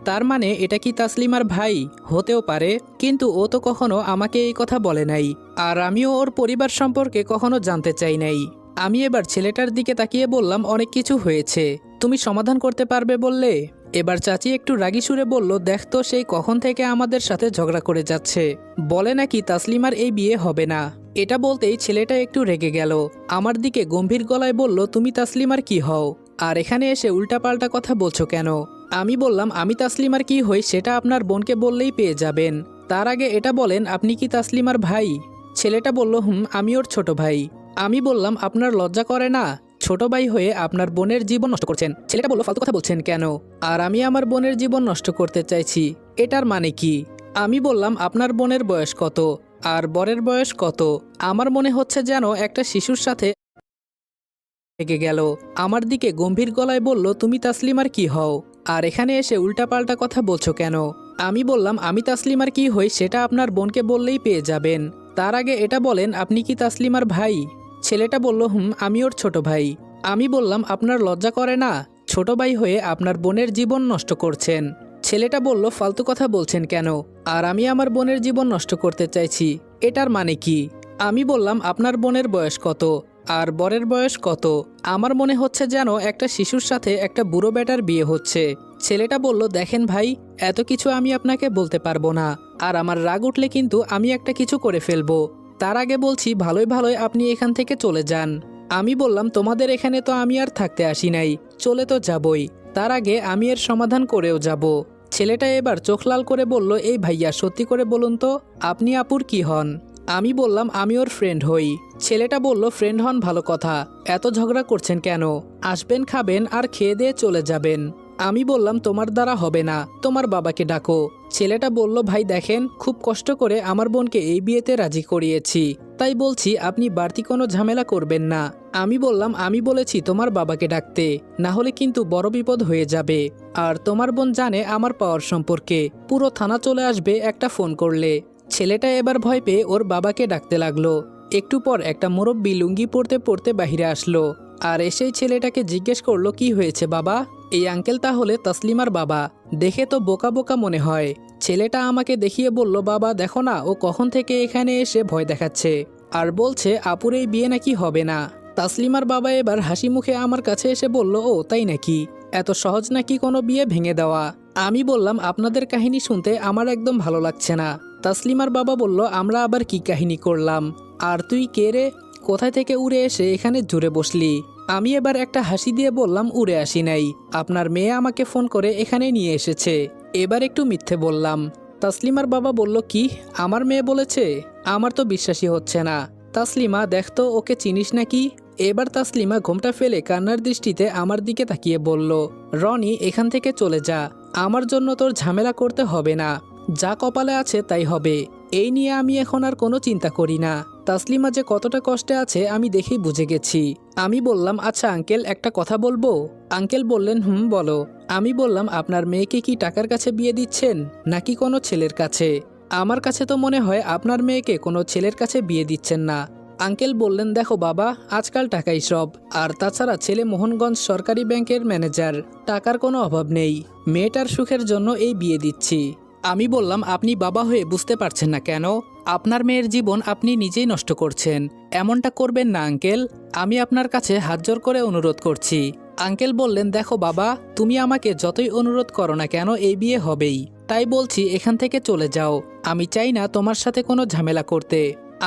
তার মানে এটা কি তাসলিমার ভাই? হতেও পারে, কিন্তু ও তো কখনো আমাকে এই কথা বলে নাই, আর আমিও ওর পরিবার সম্পর্কে কখনো জানতে চাই নাই। আমি এবার ছেলেটার দিকে তাকিয়ে বললাম, অনেক কিছু হয়েছে, তুমি সমাধান করতে পারবে বললে। এবার চাচি একটু রাগী সুরে বলল, দেখ তো সেই কখন থেকে আমাদের সাথে ঝগড়া করে যাচ্ছে, বলে নাকি তাসলিমার এই বিয়ে হবে না। এটা বলতেই ছেলেটা একটু রেগে গেল, আমার দিকে গম্ভীর গলায় বলল, তুমি তাসলিমার কি হও, আর এখানে এসে উল্টাপাল্টা কথা বলছো কেন? আমি বললাম, আমি তাসলিমার কি হই সেটা আপনার বোনকে বললেই পেয়ে যাবেন, তার আগে এটা বলেন আপনি কি তাসলিমার ভাই? ছেলেটা বলল, আমি ওর ছোট ভাই। আমি বললাম, আপনার লজ্জা করে না? ছোট ভাই হয়ে আপনার বোনের জীবন নষ্ট করছেন। ছেলেটা বলল, ফালতু কথা বলছেন কেন? আর আমি আমার বোনের জীবন নষ্ট করতে চাইছি, এটার মানে কি? আমি বললাম, আপনার বোনের বয়স কত আর বরের বয়স কত? আমার মনে হচ্ছে যেন একটা শিশুর সাথে রেগে গেল, আমার দিকে গম্ভীর গলায় বলল, তুমি তাসলিমার কি হও, আর এখানে এসে উল্টাপাল্টা কথা বলছো কেন? আমি বললাম, আমি তাসলিমার কি হই সেটা আপনার বোনকে বললেই পেয়ে যাবেন, তার আগে এটা বলেন আপনি কি তাসলিমার ভাই? ছেলেটা বলল, আমি ওর ছোট ভাই। আমি বললাম, আপনার লজ্জা করে না? ছোট ভাই হয়ে আপনার বোনের জীবন নষ্ট করছেন। ছেলেটা বলল, ফালতু কথা বলছেন কেন? আর আমি আমার বোনের জীবন নষ্ট করতে চাইছি, এটার মানে কি? আমি বললাম, আপনার বোনের বয়স কত আর বরের বয়স কত? আমার মনে হচ্ছে যেন একটা শিশুর সাথে একটা বুড়ো বেটার বিয়ে হচ্ছে। ছেলেটা বলল, দেখেন ভাই, এত কিছু আমি আপনাকে বলতে পারবো না, আর আমার রাগ উঠলে কিন্তু আমি একটা কিছু করে ফেলবো। তার আগে বলছি, ভালোই ভালোই আপনি এখান থেকে চলে যান। আমি বললাম, তোমাদের এখানে তো আমি আর থাকতে আসি নাই, চলে তো যাবই, তার আগে আমি এর সমাধান করেও যাব। ছেলেটা এবার চোখ লাল করে বলল, এই ভাইয়া, সত্যি করে বলুন তো, আপনি আপুর কি হন? আমি বললাম, আমি ওর ফ্রেন্ড হই। ছেলেটা বলল, ফ্রেন্ড হন ভালো কথা, এত ঝগড়া করছেন কেন? আসবেন, খাবেন আর খেয়ে দিয়ে চলে যাবেন। আমি বললাম, তোমার দ্বারা হবে না, তোমার বাবাকে ডাকো। ছেলেটা বলল, ভাই দেখেন, খুব কষ্ট করে আমার বোনকে এই বিয়েতে রাজি করিয়েছি, তাই বলছি আপনি বাড়তি কোনো ঝামেলা করবেন না। আমি বললাম, আমি বলেছি তোমার বাবাকে ডাকতে, না হলে কিন্তু বড় বিপদ হয়ে যাবে। আর তোমার বোন জানে আমার পাওয়ার সম্পর্কে, পুরো থানা চলে আসবে একটা ফোন করলে। ছেলেটা এবার ভয় পেয়ে ওর বাবাকে ডাকতে লাগলো। একটু পর একটা মুরব্বি লুঙ্গি পরতে পরতে বাহিরে আসলো, আর এসেই ছেলেটাকে জিজ্ঞেস করলো, কি হয়েছে বাবা? এই আঙ্কেল তাহলে তাসলিমার বাবা, দেখে তো বোকা বোকা মনে হয়। ছেলেটা আমাকে দেখিয়ে বলল, বাবা দেখো না, ও কখন থেকে এখানে এসে ভয় দেখাচ্ছে, আর বলছে আপুর এই বিয়ে নাকি হবে না। তাসলিমার বাবা এবার হাসি মুখে আমার কাছে এসে বলল, ও তাই নাকি? এত সহজ নাকি কোনো বিয়ে ভেঙে দেওয়া? আমি বললাম, আপনাদের কাহিনী শুনতে আমার একদম ভালো লাগছে না। তাসলিমার বাবা বলল, আমরা আবার কি কাহিনী করলাম? আর তুই কে রে? কোথায় থেকে উড়ে এসে এখানে জুড়ে বসলি? আমি এবার একটা হাসি দিয়ে বললাম, উড়ে আসি নাই, আপনার মেয়ে আমাকে ফোন করে এখানে নিয়ে এসেছে। এবার একটু মিথ্যে বললাম। তাসলিমার বাবা বলল, কি আমার মেয়ে বলেছে? আমার তো বিশ্বাসই হচ্ছে না। তাসলিমা, দেখতো ওকে চিনিস নাকি? এবার তাসলিমা ঘোমটা ফেলে কান্নার দৃষ্টিতে আমার দিকে তাকিয়ে বলল, রনি, এখান থেকে চলে যা, আমার জন্য তোর ঝামেলা করতে হবে না, যা কপালে আছে তাই হবে, এই নিয়ে আমি এখন আর কোনো চিন্তা করি না। তাসলিমা যে কতটা কষ্টে আছে আমি দেখেই বুঝে গেছি। আমি বললাম, আচ্ছা আঙ্কেল, একটা কথা বলবো? আঙ্কেল বললেন, বলো। আমি বললাম, আপনার মেয়েকে কি টাকার কাছে বিয়ে দিচ্ছেন নাকি কোনো ছেলের কাছে? আমার কাছে তো মনে হয় আপনার মেয়েকে কোনো ছেলের কাছে বিয়ে দিচ্ছেন না। আঙ্কেল বললেন, দেখো বাবা, আজকাল টাকাই সব, আর তাছাড়া ছেলে মোহনগঞ্জ সরকারি ব্যাংকের ম্যানেজার, টাকার কোনো অভাব নেই, মেয়েটার সুখের জন্য এই বিয়ে দিচ্ছি। আমি বললাম, আপনি বাবা হয়ে বুঝতে পারছেন না কেন? আপনার মেয়ের জীবন আপনি নিজেই নষ্ট করছেন, এমনটা করবেন না আঙ্কেল, আমি আপনার কাছে হাত জোর করে অনুরোধ করছি। আঙ্কেল বললেন, দেখো বাবা, তুমি আমাকে যতই অনুরোধ করো না কেন, এই বিয়ে হবেই, তাই বলছি এখান থেকে চলে যাও, আমি চাই না তোমার সাথে কোনো ঝামেলা করতে।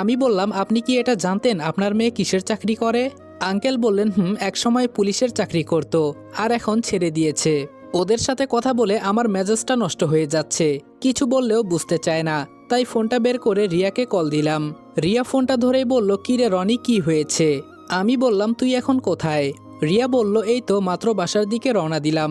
আমি বললাম, আপনি কি এটা জানতেন আপনার মেয়ে কিসের চাকরি করে? আঙ্কেল বললেন, একসময় পুলিশের চাকরি করত, আর এখন ছেড়ে দিয়েছে। ওদের সাথে কথা বলে আমার মেজাজটা নষ্ট হয়ে যাচ্ছে, কিছু বললেও বুঝতে চায় না, তাই ফোনটা বের করে রিয়াকে কল দিলাম। রিয়া ফোনটা ধরেই বলল, কি রে রনি, কি হয়েছে? আমি বললাম, তুই এখন কোথায়? রিয়া বলল, এই তো মাত্র বাসার দিকে রওনা দিলাম।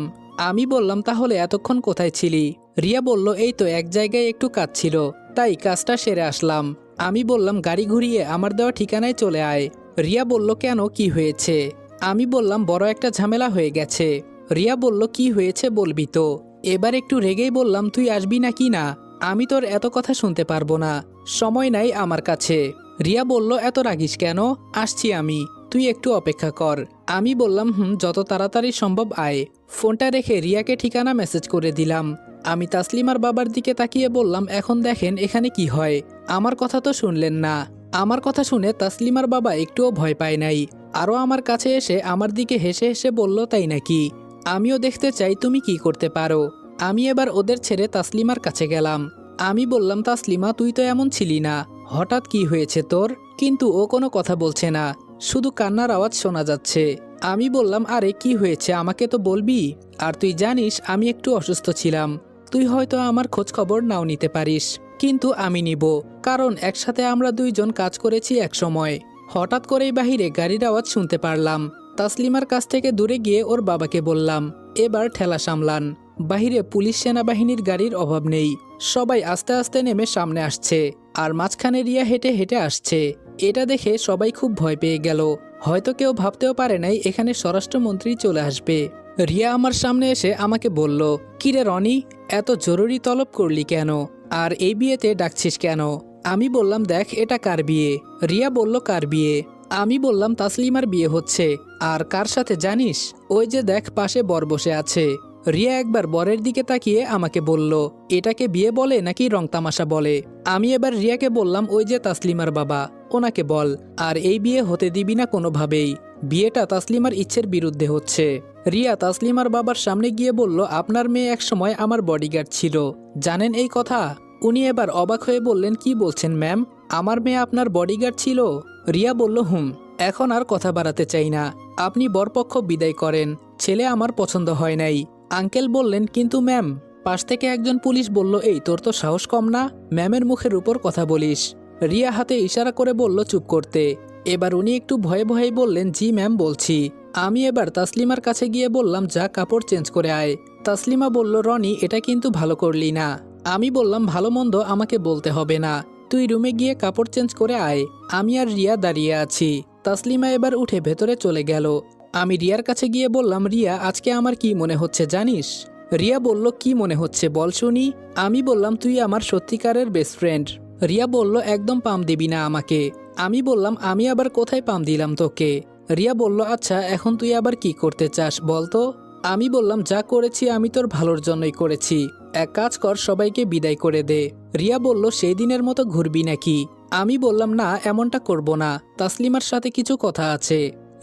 আমি বললাম, তাহলে এতক্ষণ কোথায় ছিলি? রিয়া বলল, এই তো এক জায়গায় একটু কাজ ছিল, তাই কাজটা সেরে আসলাম। আমি বললাম, গাড়ি ঘুরিয়ে আমার দেওয়া ঠিকানায় চলে আয়। রিয়া বলল, কেন, কি হয়েছে? আমি বললাম, বড় একটা ঝামেলা হয়ে গেছে। রিয়া বলল, কি হয়েছে বলবি তো? এবার একটু রেগেই বললাম, তুই আসবি নাকি না? আমি তোর এত কথা শুনতে পারবো না, সময় নাই আমার কাছে। রিয়া বলল, এত রাগিস কেন? আসছি আমি, তুই একটু অপেক্ষা কর। আমি বললাম, যত তাড়াতাড়ি সম্ভব আয়। ফোনটা রেখে রিয়াকে ঠিকানা মেসেজ করে দিলাম। আমি তাসলিমার বাবার দিকে তাকিয়ে বললাম, এখন দেখেন এখানে কি হয়। আমার কথা তো শুনলেন না। আমার কথা শুনে তাসলিমার বাবা একটুও ভয় পায় নাই। আরও আমার কাছে এসে আমার দিকে হেসে হেসে বলল, তাই নাকি? আমিও দেখতে চাই তুমি কি করতে পারো। আমি এবার ওদের ছেড়ে তাসলিমার কাছে গেলাম। আমি বললাম, তাসলিমা তুই তো এমন ছিলি না, হঠাৎ কি হয়েছে তোর? কিন্তু ও কোনো কথা বলছে না, শুধু কান্নার আওয়াজ শোনা যাচ্ছে। আমি বললাম, আরে কি হয়েছে আমাকে তো বলবি। আর তুই জানিস আমি একটু অসুস্থ ছিলাম, তুই হয়তো আমার খোঁজ খবর নাও নিতে পারিস, কিন্তু আমি নিব, কারণ একসাথে আমরা দুইজন কাজ করেছি এক সময়। হঠাৎ করেই বাহিরে গাড়ির আওয়াজ শুনতে পারলাম। তাসলিমার কাছ থেকে দূরে গিয়ে ওর বাবাকে বললাম, এবার ঠেলা সামলান। বাহিরে পুলিশ সেনাবাহিনীর গাড়ির অভাব নেই, সবাই আস্তে আস্তে নেমে সামনে আসছে, আর মাঝখানে রিয়া হেঁটে হেঁটে আসছে। এটা দেখে সবাই খুব ভয় পেয়ে গেল। হয়তো কেউ ভাবতেও পারে নাই এখানে স্বরাষ্ট্রমন্ত্রী চলে আসবে। রিয়া আমার সামনে এসে আমাকে বলল, কিরে রনি, এত জরুরি তলব করলি কেন? আর এই বিয়েতে ডাকছিস কেন? আমি বললাম, দেখ এটা কার বিয়ে? রিয়া বলল, কার বিয়ে? আমি বললাম, তাসলিমার বিয়ে হচ্ছে। আর কার সাথে জানিস? ওই যে দেখ পাশে বর বসে আছে। রিয়া একবার বরের দিকে তাকিয়ে আমাকে বলল, এটাকে বিয়ে বলে নাকি রং তামাশা বলে? আমি এবার রিয়াকে বললাম, ওই যে তাসলিমার বাবা, ওনাকে বল। আর এই বিয়ে হতে দিবি না কোনোভাবেই। বিয়েটা তাসলিমার ইচ্ছের বিরুদ্ধে হচ্ছে। রিয়া তাসলিমার বাবার সামনে গিয়ে বলল, আপনার মেয়ে এক সময় আমার বডিগার্ড ছিল, জানেন এই কথা? উনি এবার অবাক হয়ে বললেন, কি বলছেন ম্যাম, আমার মেয়ে আপনার বডিগার্ড ছিল? রিয়া বলল, হুম। এখন আর কথা বাড়াতে চাই না, আপনি বরপক্ষ বিদায় করেন, ছেলে আমার পছন্দ হয় নাই। আঙ্কেল বললেন, কিন্তু ম্যাম। পাশ থেকে একজন পুলিশ বলল, এই তোর তো সাহস কম না, ম্যামের মুখের উপর কথা বলিস। রিয়া হাতে ইশারা করে বলল চুপ করতে। এবার উনি একটু ভয়ে ভয়ে বললেন, জি ম্যাম বলছি। আমি এবার তাসলিমার কাছে গিয়ে বললাম, যা কাপড় চেঞ্জ করে আয়। তাসলিমা বলল, রনি এটা কিন্তু ভালো করলি না। আমি বললাম, ভালো মন্দ আমাকে বলতে হবে না, তুই রুমে গিয়ে কাপড় চেঞ্জ করে আয়, আমি আর রিয়া দাঁড়িয়ে আছি। তাসলিমা এবার উঠে ভেতরে চলে গেল। আমি রিয়ার কাছে গিয়ে বললাম, রিয়া আজকে আমার কি মনে হচ্ছে জানিস? রিয়া বলল, কি মনে হচ্ছে বল শুনি। আমি বললাম, তুই আমার সত্যিকারের বেস্ট ফ্রেন্ড। রিয়া বলল, একদম পাম দিবি না আমাকে। আমি বললাম, আমি আবার কোথায় পাম দিলাম তোকে? রিয়া বলল, আচ্ছা এখন তুই আবার কি করতে চাস বল তো? আমি বললাম, যা করেছি আমি তোর ভালোর জন্যই করেছি, এক কাজ কর, সবাইকে বিদায় করে দে। রিয়া বলল, সেই দিনের মতো ঘুরবি নাকি? আমি বললাম, না এমনটা করব না, তাসলিমার সাথে কিছু কথা আছে।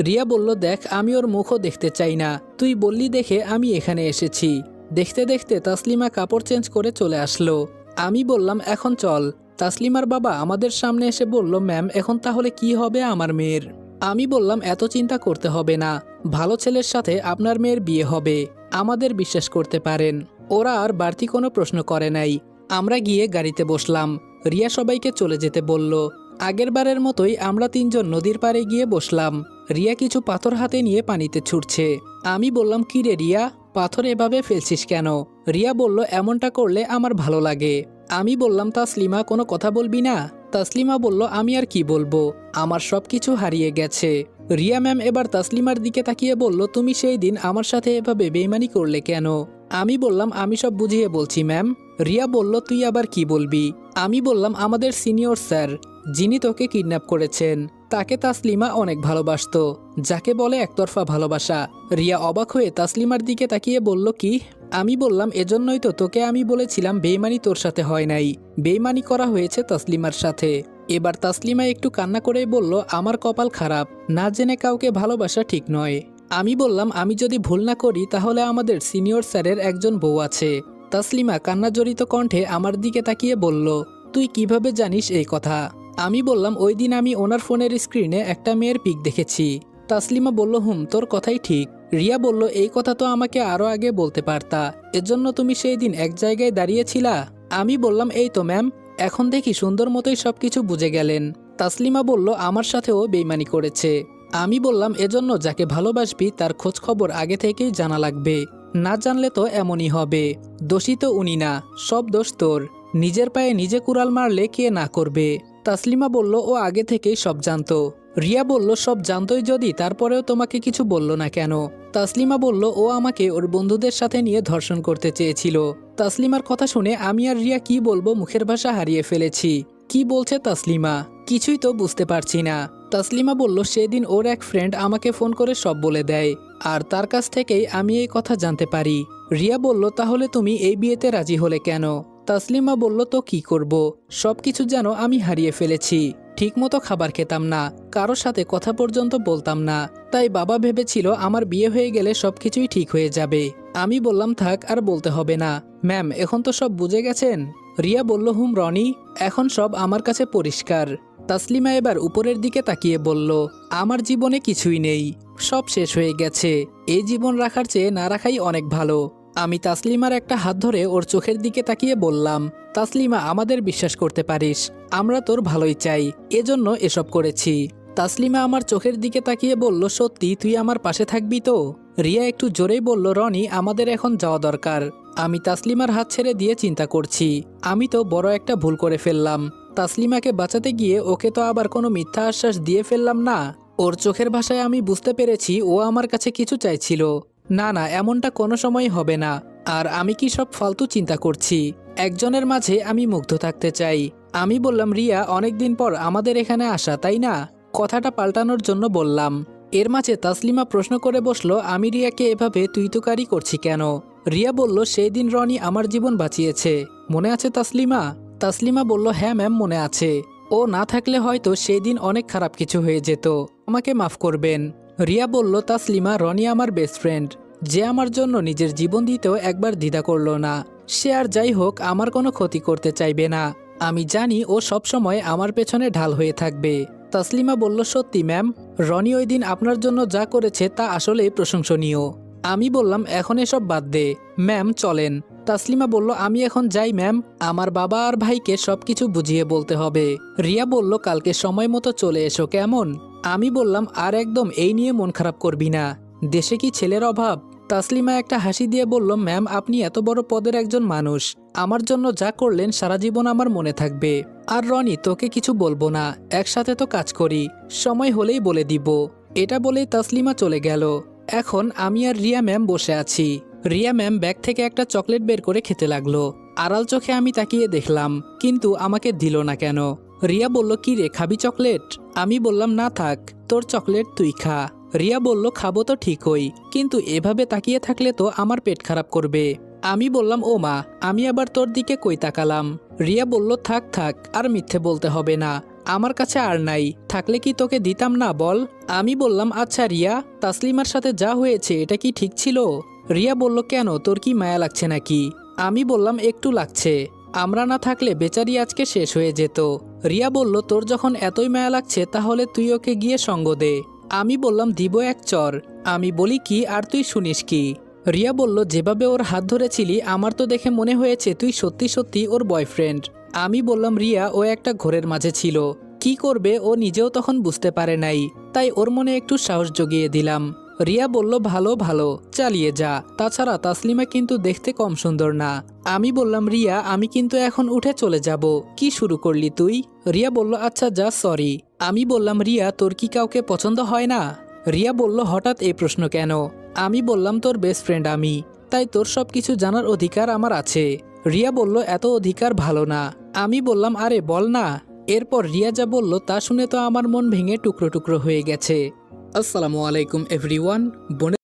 রিয়া বলল, দেখ আমি ওর মুখও দেখতে চাই না, তুই বললি দেখে আমি এখানে এসেছি। দেখতে দেখতে তাসলিমা কাপড় চেঞ্জ করে চলে আসলো। আমি বললাম, এখন চল। তাসলিমার বাবা আমাদের সামনে এসে বলল, ম্যাম এখন তাহলে কি হবে আমার মেয়ের? আমি বললাম, এত চিন্তা করতে হবে না, ভালো ছেলের সাথে আপনার মেয়ের বিয়ে হবে, আমাদের বিশ্বাস করতে পারেন। ওরা আর বাড়তি কোনো প্রশ্ন করে নাই। আমরা গিয়ে গাড়িতে বসলাম। রিয়া সবাইকে চলে যেতে বলল। আগের বারের মতোই আমরা তিনজন নদীর পাড়ে গিয়ে বসলাম। রিয়া কিছু পাথর হাতে নিয়ে পানিতে ছুটছে। আমি বললাম, কি রে রিয়া, পাথর এভাবে ফেলছিস কেন? রিয়া বলল, এমনটা করলে আমার ভালো লাগে। আমি বললাম, তাসলিমা কোনো কথা বলবি না? তাসলিমা বলল, আমি আর কি বলবো, আমার সব কিছু হারিয়ে গেছে। রিয়া ম্যাম এবার তাসলিমার দিকে তাকিয়ে বলল, তুমি সেই দিন আমার সাথে এভাবে বেইমানি করলে কেন? আমি বললাম, আমি সব বুঝিয়ে বলছি ম্যাম। রিয়া বলল, তুই আবার কি বলবি? আমি বললাম, আমাদের সিনিয়র স্যার যিনি তোকে কিডন্যাপ করেছেন, তাকে তাসলিমা অনেক ভালোবাসতো, যাকে বলে একতরফা ভালোবাসা। রিয়া অবাক হয়ে তাসলিমার দিকে তাকিয়ে বলল, কি? আমি বললাম, এজন্যই তো তোকে আমি বলেছিলাম বেইমানি তোর সাথে হয় নাই, বেইমানি করা হয়েছে তাসলিমার সাথে। এবার তাসলিমা একটু কান্না করেই বলল, আমার কপাল খারাপ, না জেনে কাউকে ভালোবাসা ঠিক নয়। আমি বললাম, আমি যদি ভুল না করি তাহলে আমাদের সিনিয়র স্যারের একজন বউ আছে। তাসলিমা কান্নাজড়িত কণ্ঠে আমার দিকে তাকিয়ে বলল, তুই কিভাবে জানিস এই কথা? আমি বললাম, ওই দিন আমি ওনার ফোনের স্ক্রিনে একটা মেয়ের পিক দেখেছি। তাসলিমা বলল, হুম তোর কথাই ঠিক। রিয়া বলল, এই কথা তো আমাকে আরো আগে বলতে পারতা, এজন্য তুমি সেই দিন এক জায়গায় দাঁড়িয়েছিলা। আমি বললাম, এই তো ম্যাম, এখন দেখি সুন্দর মতোই সবকিছু বুঝে গেলেন। তাসলিমা বলল, আমার সাথেও বেইমানি করেছে। আমি বললাম, এজন্য যাকে ভালোবাসবি তার খোঁজ খবর আগে থেকেই জানা লাগবে, না জানলে তো এমনই হবে। দোষী তো উনি না, সব দোষ তোর, নিজের পায়ে নিজে কুড়াল মারলে কে না করবে? তাসলিমা বলল, ও আগে থেকেই সব জানতো। রিয়া বলল, সব জানতোই যদি তারপরেও তোমাকে কিছু বলল না কেন? তাসলিমা বলল, ও আমাকে ওর বন্ধুদের সাথে নিয়ে ধর্ষণ করতে চেয়েছিল। তাসলিমার কথা শুনে আমি আর রিয়া কি বলবো মুখের ভাষা হারিয়ে ফেলেছি। কি বলছে তাসলিমা, কিছুই তো বুঝতে পারছি না। তাসলিমা বলল, সেদিন ওর এক ফ্রেন্ড আমাকে ফোন করে সব বলে দেয়। আর তার কাছ থেকেই আমি এই কথা জানতে পারি। রিয়া বলল, তাহলে তুমি এই বিয়েতে রাজি হলে কেন? তাসলিমা বলল, তো কি করব, সবকিছু যেন আমি হারিয়ে ফেলেছি। ঠিকমতো খাবার খেতাম না, কারোর সাথে কথা পর্যন্ত বলতাম না। তাই বাবা ভেবেছিল আমার বিয়ে হয়ে গেলে সবকিছুই ঠিক হয়ে যাবে। আমি বললাম, থাক, আর বলতে হবে না ম্যাম, এখন তো সব বুঝে গেছেন। রিয়া বলল, হুম রনি, এখন সব আমার কাছে পরিষ্কার। তাসলিমা এবার উপরের দিকে তাকিয়ে বলল, আমার জীবনে কিছুই নেই, সব শেষ হয়ে গেছে। এই জীবন রাখার চেয়ে না রাখাই অনেক ভালো। আমি তাসলিমার একটা হাত ধরে ওর চোখের দিকে তাকিয়ে বললাম, তাসলিমা, আমাদের বিশ্বাস করতে পারিস, আমরা তোর ভালোই চাই, এজন্য এসব করেছি। তাসলিমা আমার চোখের দিকে তাকিয়ে বলল, সত্যি তুই আমার পাশে থাকবি তো? রিয়া একটু জোরেই বলল, রনি, আমাদের এখন যাওয়া দরকার। আমি তাসলিমার হাত ছেড়ে দিয়ে চিন্তা করছি, আমি তো বড় একটা ভুল করে ফেললাম। তাসলিমাকে বাঁচাতে গিয়ে ওকে তো আবার কোনো মিথ্যা আশ্বাস দিয়ে ফেললাম না? ওর চোখের ভাষায় আমি বুঝতে পেরেছি ও আমার কাছে কিছু চাইছিল। না না, এমনটা কোনো সময় হবে না। আর আমি কি সব ফালতু চিন্তা করছি? একজনের মাঝে আমি মুগ্ধ থাকতে চাই। আমি বললাম, রিয়া, অনেকদিন পর আমাদের এখানে আসা, তাই না? কথাটা পাল্টানোর জন্য বললাম। এর মাঝে তাসলিমা প্রশ্ন করে বসলো, আমি রিয়াকে এভাবে তুই তুকারি করছি কেন? রিয়া বলল, সেই দিন রনি আমার জীবন বাঁচিয়েছে, মনে আছে তাসলিমা? তাসলিমা বলল, হ্যাঁ ম্যাম, মনে আছে। ও না থাকলে হয়তো সেই দিন অনেক খারাপ কিছু হয়ে যেত, আমাকে মাফ করবেন। রিয়া বলল, তাসলিমা, রনি আমার বেস্ট ফ্রেন্ড, যে আমার জন্য নিজের জীবন দিতেও একবার দ্বিধা করলো না। সে আর যাই হোক আমার কোনো ক্ষতি করতে চাইবে না। আমি জানি ও সবসময় আমার পেছনে ঢাল হয়ে থাকবে। তাসলিমা বলল, সত্যি ম্যাম, রনি ওই দিন আপনার জন্য যা করেছে তা আসলেই প্রশংসনীয়। আমি বললাম, এখন এসব বাদ দে ম্যাম, চলেন। তাসলিমা বলল, আমি এখন যাই ম্যাম, আমার বাবা আর ভাইকে সবকিছু বুঝিয়ে বলতে হবে। রিয়া বলল, কালকে সময় মতো চলে এসো কেমন? আমি বললাম, আর একদম এই নিয়ে মন খারাপ করবি না, দেশে কি ছেলের অভাব? তাসলিমা একটা হাসি দিয়ে বলল, ম্যাম, আপনি এত বড় পদের একজন মানুষ, আমার জন্য যা করলেন সারা জীবন আমার মনে থাকবে। আর রনি, তোকে কিছু বলবো না, একসাথে তো কাজ করি, সময় হলেই বলে দিব। এটা বলেই তাসলিমা চলে গেল। এখন আমি আর রিয়া ম্যাম বসে আছি। রিয়া ম্যাম ব্যাগ থেকে একটা চকলেট বের করে খেতে লাগলো। আড়াল চোখে আমি তাকিয়ে দেখলাম, কিন্তু আমাকে দিল না কেন? রিয়া বলল, কি রে, খাবি চকলেট? আমি বললাম, না থাক, তোর চকলেট তুই খা। রিয়া বলল, খাবো তো ঠিকই, কিন্তু এভাবে তাকিয়ে থাকলে তো আমার পেট খারাপ করবে। আমি বললাম, ও মা, আমি আবার তোর দিকে কই তাকালাম? রিয়া বলল, থাক থাক, আর মিথ্যে বলতে হবে না, আমার কাছে আর নাই, থাকলে কি তোকে দিতাম না বল? আমি বললাম, আচ্ছা রিয়া, তাসলিমার সাথে যা হয়েছে এটা কি ঠিক ছিল? রিয়া বলল, কেন, তোর কি মায়া লাগছে নাকি? আমি বললাম, একটু লাগছে, আমরা না থাকলে বেচারি আজকে শেষ হয়ে যেত। রিয়া বলল, তোর যখন এতই মায়া লাগছে তাহলে তুই ওকে গিয়ে সঙ্গ দে। আমি বললাম, দিব এক চর, আমি বলি কি আর তুই শুনিস কি? রিয়া বলল, যেভাবে ওর হাত ধরেছিলি আমার তো দেখে মনে হয়েছে তুই সত্যি সত্যি ওর বয়ফ্রেন্ড। আমি বললাম, রিয়া, ও একটা ঘোরের মাঝে ছিল, কি করবে ও নিজেও তখন বুঝতে পারে নাই, তাই ওর মনে একটু সাহস জগিয়ে দিলাম। রিয়া বলল, ভালো ভালো, চালিয়ে যা, তাছাড়া তাসলিমা কিন্তু দেখতে কম সুন্দর না। আমি বললাম, রিয়া, আমি কিন্তু এখন উঠে চলে যাব, কি শুরু করলি তুই? রিয়া বলল, আচ্ছা যা, সরি। আমি বললাম, রিয়া, তোর কি কাউকে পছন্দ হয় না? রিয়া বলল, হঠাৎ এই প্রশ্ন কেন? আমি বললাম, তোর বেস্ট ফ্রেন্ড আমি, তাই তোর সব কিছু জানার অধিকার আমার আছে। রিয়া বলল, এত অধিকার ভালো না। আমি বললাম, আরে বল না। এরপর রিয়া যা বলল তা শুনে তো আমার মন ভেঙে টুকরো টুকরো হয়ে গেছে। আসসালামু আলাইকুম এভরিওয়ান।